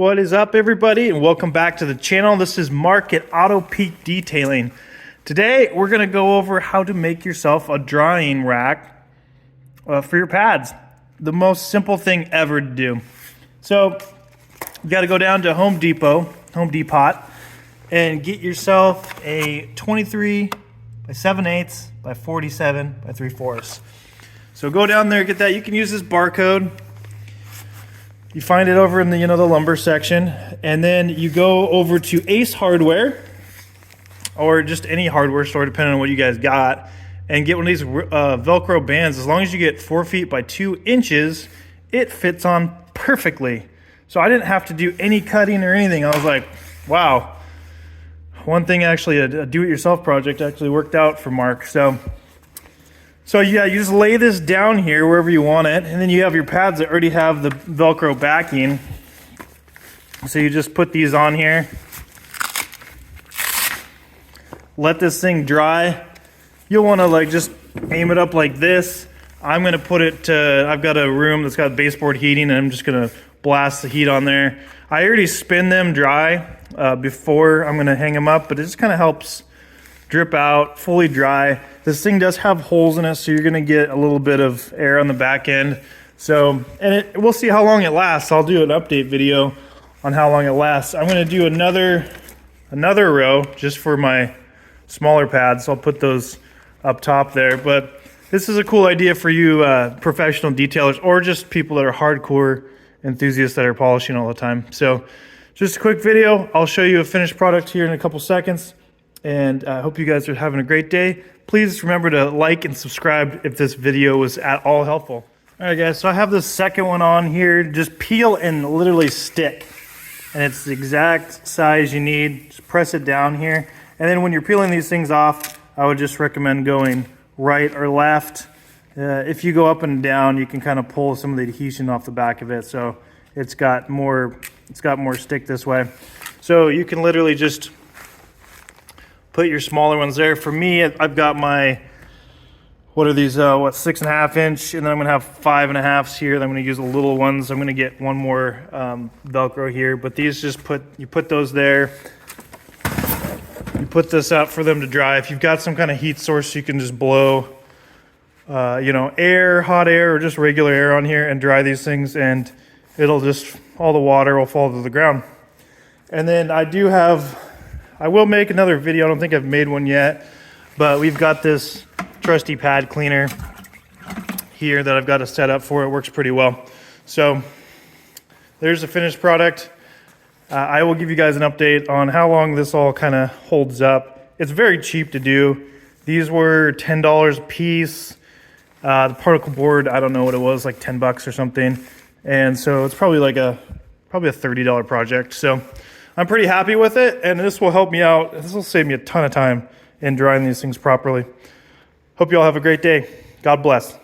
What is up, everybody, and welcome back to the channel. This is Mark at Auto Peak Detailing. Today we're going to go over how to make yourself a drying rack for your pads. The most simple thing ever to do. So you got to go down to Home Depot, and get yourself a 23 by 7/8 by 47 by 3/4. So go down there, get that. You can use this barcode. You find it over in the the lumber section, and then you go over to Ace Hardware or just any hardware store, depending on what you guys got, and get one of these Velcro bands. As long as you get 4 feet by 2 inches, it fits on perfectly. So I didn't have to do any cutting or anything. I was like, wow. One thing actually, a do-it-yourself project actually worked out for Mark. So yeah, you just lay this down here wherever you want it, and then you have your pads that already have the Velcro backing. So you just put these on here. Let this thing dry. You'll want to just aim it up like this. I'm going to put it to, I've got a room that's got baseboard heating, and I'm just going to blast the heat on there. I already spin them dry before I'm going to hang them up, but it just kind of helps drip out, fully dry. This thing does have holes in it, so you're going to get a little bit of air on the back end. So, and we'll see how long it lasts. I'll do an update video on how long it lasts. I'm going to do another row just for my smaller pads. So I'll put those up top there. But this is a cool idea for you professional detailers, or just people that are hardcore enthusiasts that are polishing all the time. So just a quick video. I'll show you a finished product here in a couple seconds. And I hope you guys are having a great day. Please remember to like and subscribe if this video was at all helpful. All right, guys, so I have the second one on here. Just peel and literally stick. And it's the exact size you need. Just press it down here. And then when you're peeling these things off, I would just recommend going right or left. If you go up and down, you can kind of pull some of the adhesion off the back of it. So it's got more stick this way. So you can literally just put your smaller ones there. For me, I've got my, what are these, 6.5 inch, and then I'm gonna have 5.5s here. Then I'm gonna use the little ones. I'm gonna get one more Velcro here, but these you put those there. You put this out for them to dry. If you've got some kind of heat source, you can just blow, air, hot air, or just regular air on here and dry these things, and it'll just, all the water will fall to the ground. And then I will make another video. I don't think I've made one yet, but we've got this trusty pad cleaner here that I've got to set up for. It works pretty well. So there's the finished product. I will give you guys an update on how long this all kind of holds up. It's very cheap to do. These were $10 a piece. The particle board, I don't know what it was, like 10 bucks or something. And so it's probably a $30 project. So I'm pretty happy with it, and this will help me out. This will save me a ton of time in drying these things properly. Hope you all have a great day. God bless.